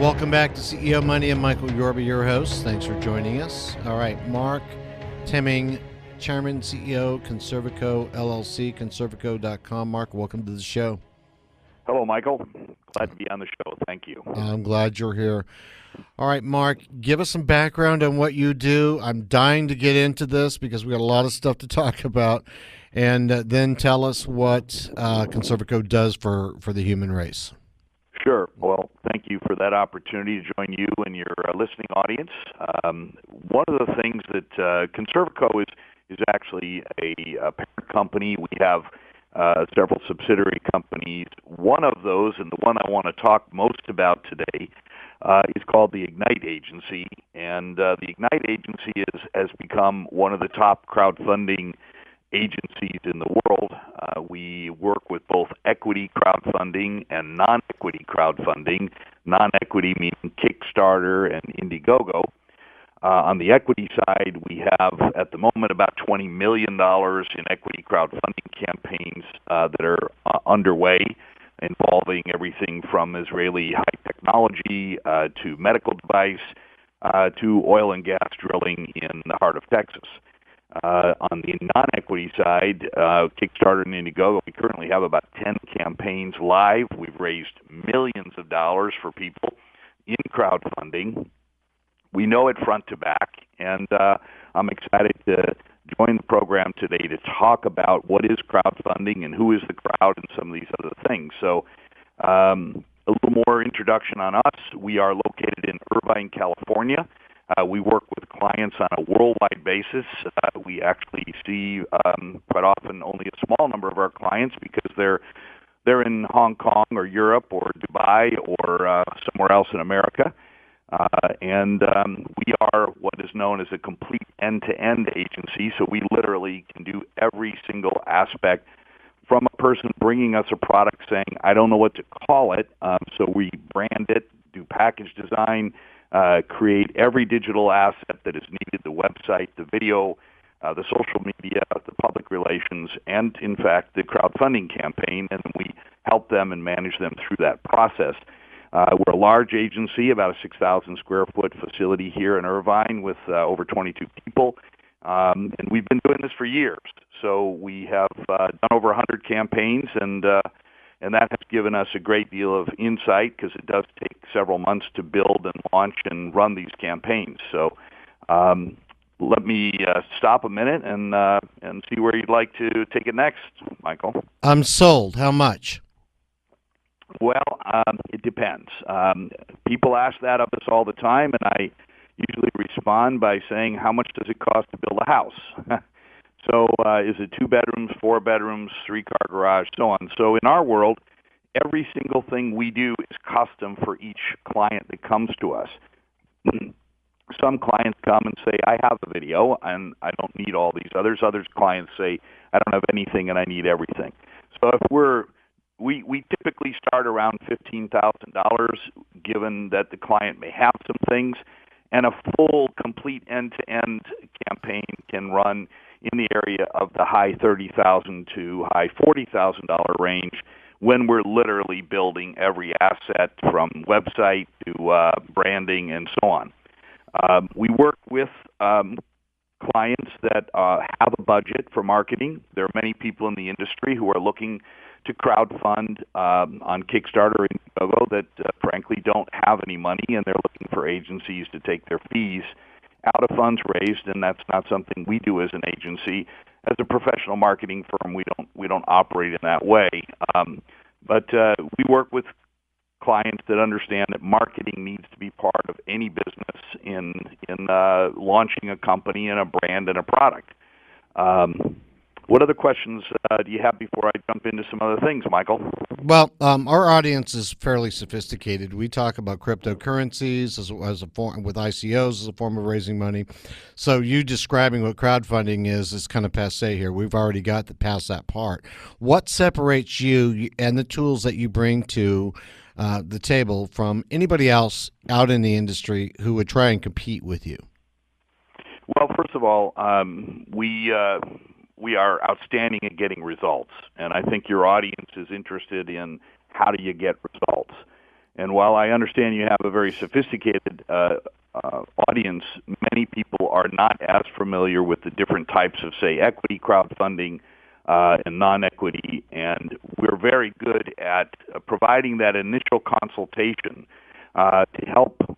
Welcome back to CEO Money. I'm Michael Yorba, your host. Thanks for joining us. All right, Mark Thimmig, Chairman, CEO, Conservaco, LLC, Conservaco.com. Mark, welcome to the show. Hello, Michael. Glad to be on the show. Thank you. I'm glad you're here. All right, Mark, give us some background on what you do. I'm dying to get into this because we got a lot of stuff to talk about. And then tell us what Conservaco does for the human race. Sure. Well, thank you for that opportunity to join you and your listening audience. One of the things that Conservaco is actually a parent company. We have several subsidiary companies. One of those, and the one I want to talk most about today, is called the Ignite Agency. And the Ignite Agency has become one of the top crowdfunding agencies in the world. We work with both equity crowdfunding and non-equity crowdfunding. Non-equity meaning Kickstarter and Indiegogo. On the equity side, we have at the moment about $20 million in equity crowdfunding campaigns that are underway, involving everything from Israeli high technology to medical device to oil and gas drilling in the heart of Texas. On the non-equity side, Kickstarter and Indiegogo, we currently have about 10 campaigns live. We've raised millions of dollars for people in crowdfunding. We know it front to back, and I'm excited to join the program today to talk about what is crowdfunding and who is the crowd and some of these other things. So a little more introduction on us. We are located in Irvine, California. We work with clients on a worldwide basis. We actually see quite often only a small number of our clients because they're in Hong Kong or Europe or Dubai or somewhere else in America. And we are what is known as a complete end-to-end agency, so we literally can do every single aspect from a person bringing us a product saying, I don't know what to call it, so we brand it, do package design, create every digital asset that is needed, the website, the video, the social media, the public relations, and, in fact, the crowdfunding campaign, and we help them and manage them through that process. We're a large agency, about a 6,000 square foot facility here in Irvine with over 22 people, and we've been doing this for years. So we have done over 100 campaigns, and that has given us a great deal of insight because it does take several months to build and launch and run these campaigns. So let me stop a minute and see where you'd like to take it next, Michael. I'm sold. How much? Well, it depends. People ask that of us all the time, and I usually respond by saying, how much does it cost to build a house? So is it 2 bedrooms, 4 bedrooms, 3-car garage, so on. So in our world, every single thing we do is custom for each client that comes to us. Some clients come and say, I have a video, and I don't need all these others. Other clients say, I don't have anything, and I need everything. So if we typically start around $15,000, given that the client may have some things, and a full, complete end-to-end campaign can run in the area of the high $30,000 to high $40,000 range when we're literally building every asset from website to branding and so on. We work with clients that have a budget for marketing. There are many people in the industry who are looking to crowdfund on Kickstarter and Indiegogo that frankly don't have any money, and they're looking for agencies to take their fees out of funds raised, and that's not something we do as an agency. As a professional marketing firm, we don't operate in that way. But we work with clients that understand that marketing needs to be part of any business in launching a company and a brand and a product. What other questions do you have before I jump into some other things, Michael? Well, our audience is fairly sophisticated. We talk about cryptocurrencies as a form with ICOs as a form of raising money. So you describing what crowdfunding is kind of passé here. We've already got past that part. What separates you and the tools that you bring to the table from anybody else out in the industry who would try and compete with you? Well, first of all, we are outstanding at getting results, and I think your audience is interested in how do you get results. And while I understand you have a very sophisticated audience, many people are not as familiar with the different types of, say, equity crowdfunding and non-equity. And we're very good at providing that initial consultation to help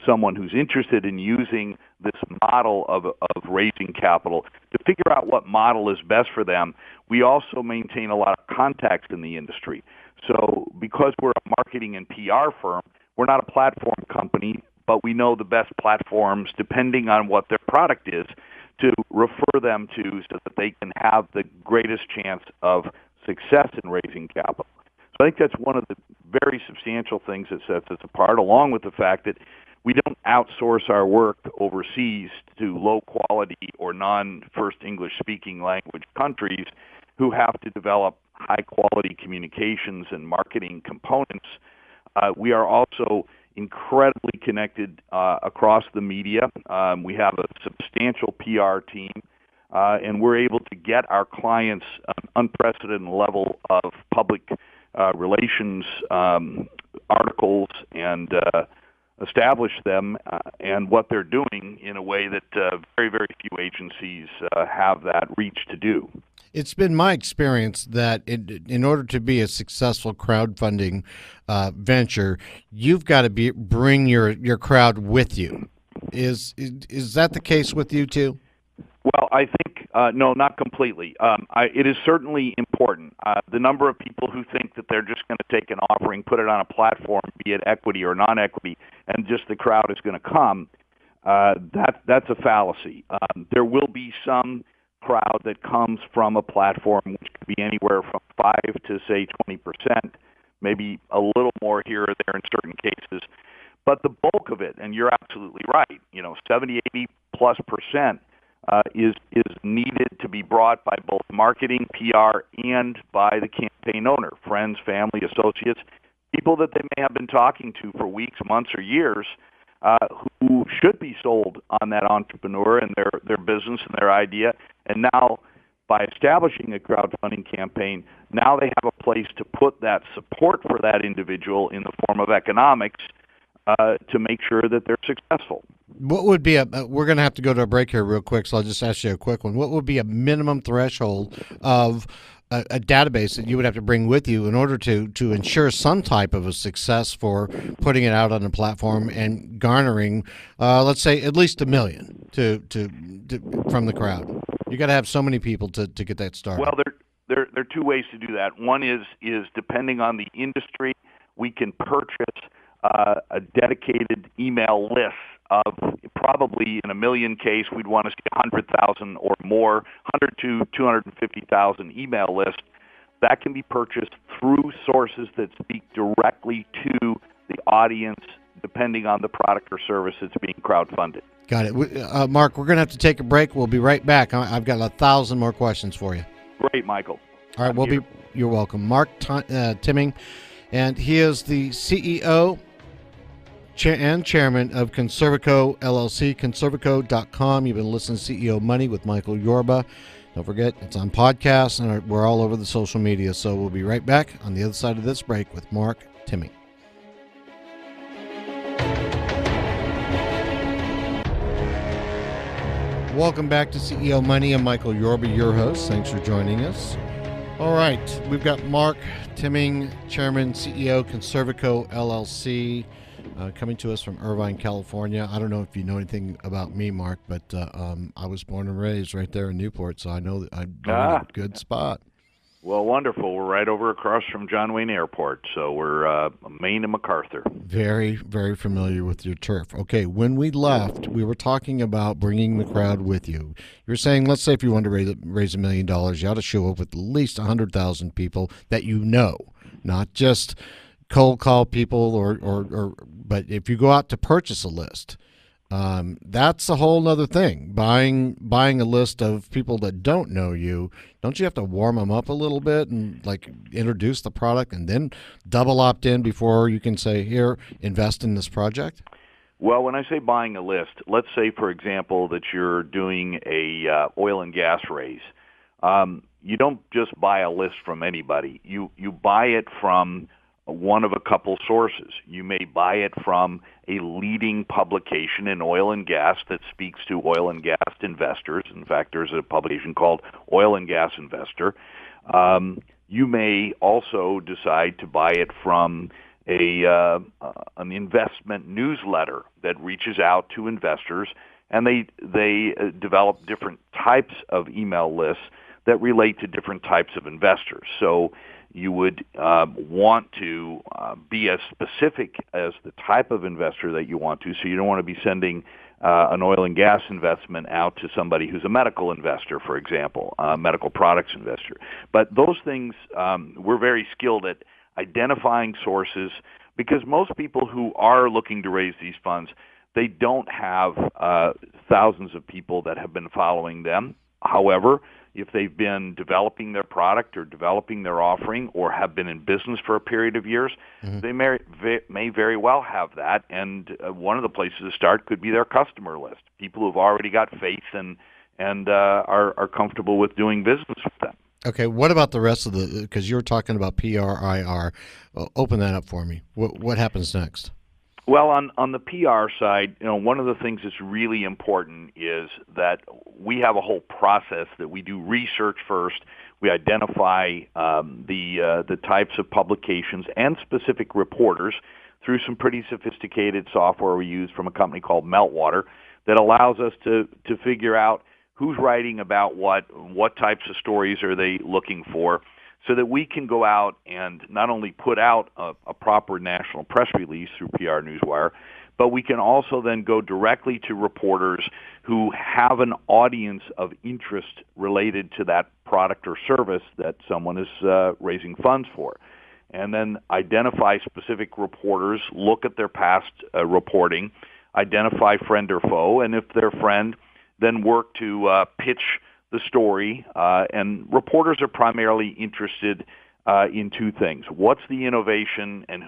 someone who's interested in using this model of raising capital to figure out what model is best for them. We also maintain a lot of contacts in the industry. So because we're a marketing and PR firm, we're not a platform company, but we know the best platforms, depending on what their product is, to refer them to so that they can have the greatest chance of success in raising capital. So I think that's one of the very substantial things that sets us apart, along with the fact that we don't outsource our work overseas to low-quality or non-first English-speaking language countries who have to develop high-quality communications and marketing components. We are also incredibly connected across the media. We have a substantial PR team, and we're able to get our clients an unprecedented level of public relations articles and establish them and what they're doing in a way that very, very few agencies have that reach to do. It's been my experience that in order to be a successful crowdfunding venture, you've got to bring your crowd with you. Is that the case with you too? Well, I think no, not completely. It is certainly important. The number of people who think that they're just going to take an offering, put it on a platform, be it equity or non-equity, and just the crowd is going to come, that's a fallacy. There will be some crowd that comes from a platform, which could be anywhere from 5 to say 20%, maybe a little more here or there in certain cases. But the bulk of it, and you're absolutely right, 70, 80 plus percent is needed to be brought by both marketing, PR, and by the campaign owner, friends, family, associates, people that they may have been talking to for weeks, months, or years, who should be sold on that entrepreneur and their business and their idea. And now, by establishing a crowdfunding campaign, now they have a place to put that support for that individual in the form of economics to make sure that they're successful. What would be we're going to have to go to a break here real quick, so I'll just ask you a quick one. What would be a minimum threshold of a database that you would have to bring with you in order to ensure some type of a success for putting it out on the platform and garnering, let's say, at least 1 million to from the crowd? You got to have so many people to get that started. Well, there are two ways to do that. One is depending on the industry, we can purchase a dedicated email list of probably in 1 million case, we'd want to see 100,000 or more, 100 to 250,000 email list. That can be purchased through sources that speak directly to the audience, depending on the product or service that's being crowdfunded. Got it. Mark, we're going to have to take a break. We'll be right back. I've got 1,000 more questions for you. Great, Michael. All right, you're welcome. Mark Thimmig, and he is the CEO and chairman of Conservaco, LLC, Conservaco.com. You've been listening to CEO Money with Michael Yorba. Don't forget, it's on podcasts, and we're all over the social media. So we'll be right back on the other side of this break with Mark Thimmig. Welcome back to CEO Money. I'm Michael Yorba, your host. Thanks for joining us. All right, we've got Mark Thimmig, chairman, CEO, Conservaco, LLC. Coming to us from Irvine, California. I don't know if you know anything about me, Mark, but I was born and raised right there in Newport, so I know that I'm in a good spot. Well, wonderful. We're right over across from John Wayne Airport, so we're Maine and MacArthur. Very, very familiar with your turf. Okay, when we left, we were talking about bringing the crowd with you. You were saying, let's say if you wanted to raise $1 million, you ought to show up with at least 100,000 people that you know, not just cold call people but if you go out to purchase a list, that's a whole other thing. Buying a list of people that don't know you, don't you have to warm them up a little bit and like introduce the product and then double opt in before you can say, here, invest in this project? Well, when I say buying a list, let's say, for example, that you're doing a oil and gas raise. You don't just buy a list from anybody. You buy it from one of a couple sources. You may buy it from a leading publication in oil and gas that speaks to oil and gas investors. In fact, there's a publication called Oil and Gas Investor. You may also decide to buy it from an investment newsletter that reaches out to investors, and they develop different types of email lists that relate to different types of investors. So you would want to be as specific as the type of investor that you want to. So you don't want to be sending an oil and gas investment out to somebody who's a medical investor, for example, a medical products investor. But those things, we're very skilled at identifying sources, because most people who are looking to raise these funds, they don't have thousands of people that have been following them. However, if they've been developing their product or developing their offering or have been in business for a period of years, they may very well have that. And one of the places to start could be their customer list, people who have already got faith and are comfortable with doing business with them. Okay, what about the rest of the, because you were talking about PRIR. Open that up for me. What happens next? Well, on the PR side, one of the things that's really important is that we have a whole process that we do research first. We identify the types of publications and specific reporters through some pretty sophisticated software we use from a company called Meltwater that allows us to figure out who's writing about what types of stories are they looking for, so that we can go out and not only put out a proper national press release through PR Newswire, but we can also then go directly to reporters who have an audience of interest related to that product or service that someone is raising funds for. And then identify specific reporters, look at their past reporting, identify friend or foe, and if they're friend, then work to pitch the story. And reporters are primarily interested in two things. What's the innovation, and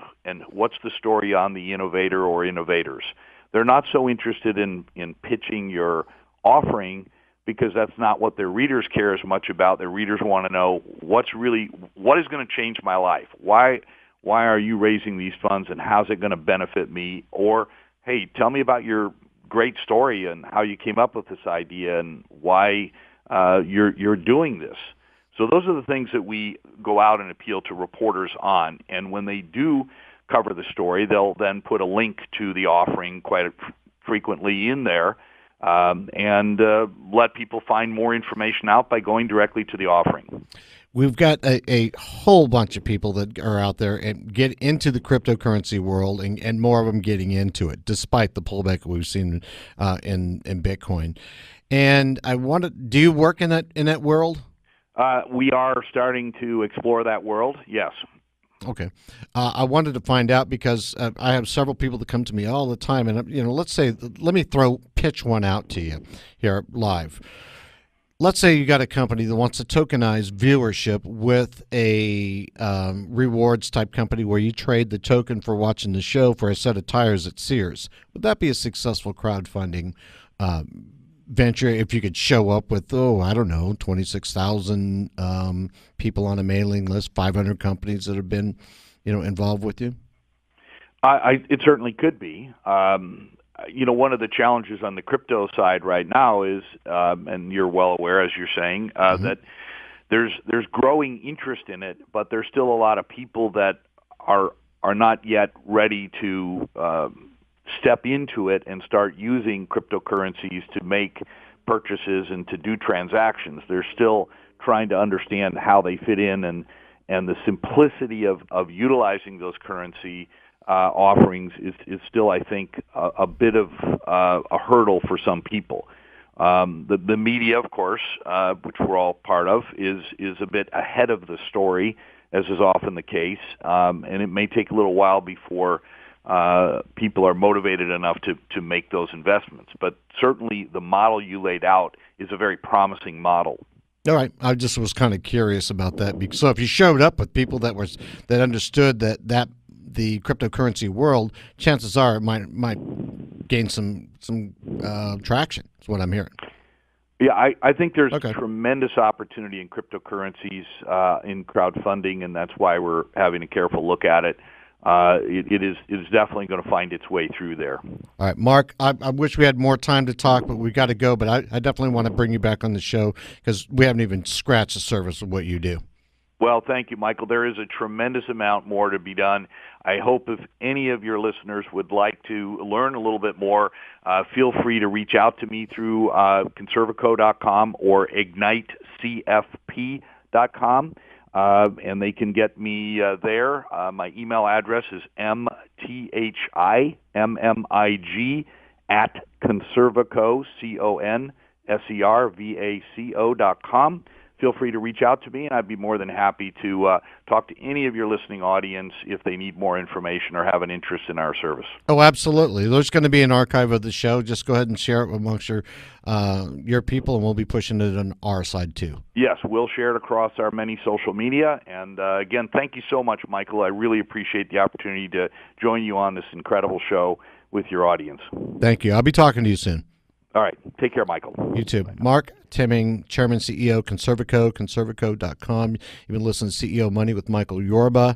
what's the story on the innovator or innovators? They're not so interested in pitching your offering, because that's not what their readers care as much about. Their readers want to know what is going to change my life? Why are you raising these funds, and how's it going to benefit me? Or, hey, tell me about your great story and how you came up with this idea and why you're doing this. So those are the things that we go out and appeal to reporters on. And when they do cover the story, they'll then put a link to the offering quite frequently in there, and let people find more information out by going directly to the offering. We've got a whole bunch of people that are out there and get into the cryptocurrency world, and more of them getting into it, despite the pullback we've seen in Bitcoin. And I wanted, do you work in that world? We are starting to explore that world, yes. Okay. I wanted to find out, because I have several people that come to me all the time, and let me pitch one out to you here live. Let's say you got a company that wants to tokenize viewership with a rewards type company where you trade the token for watching the show for a set of tires at Sears. Would that be a successful crowdfunding venture if you could show up with, 26,000 people on a mailing list, 500 companies that have been, involved with you? It certainly could be. One of the challenges on the crypto side right now is, and you're well aware, as you're saying, that there's growing interest in it, but there's still a lot of people that are not yet ready to step into it and start using cryptocurrencies to make purchases and to do transactions. They're still trying to understand how they fit in, and the simplicity of utilizing those currency offerings is still, I think, a bit of a hurdle for some people. The media, of course, which we're all part of, is a bit ahead of the story, as is often the case, and it may take a little while before people are motivated enough to make those investments. But certainly the model you laid out is a very promising model. All right. I just was kind of curious about that. So if you showed up with people that understood that the cryptocurrency world, chances are it might gain some traction. Is what I'm hearing. Yeah, I think there's Okay. tremendous opportunity in cryptocurrencies, in crowdfunding, and that's why we're having a careful look at it. It is definitely going to find its way through there. All right, Mark, I wish we had more time to talk, but we got to go. But I definitely want to bring you back on the show because we haven't even scratched the surface of what you do. Well, thank you, Michael. There is a tremendous amount more to be done. I hope if any of your listeners would like to learn a little bit more, feel free to reach out to me through Conservaco.com or IgniteCFP.com, and they can get me there. My email address is mthimmig at Conservaco, CONSERVACO.com. Feel free to reach out to me, and I'd be more than happy to talk to any of your listening audience if they need more information or have an interest in our service. Oh, absolutely. There's going to be an archive of the show. Just go ahead and share it amongst your people, and we'll be pushing it on our side too. Yes, we'll share it across our many social media. And again, thank you so much, Michael. I really appreciate the opportunity to join you on this incredible show with your audience. Thank you. I'll be talking to you soon. All right. Take care, Michael. You too. Mark Thimmig, Chairman, CEO, Conservaco, Conservaco.com. You've been listening to CEO Money with Michael Yorba.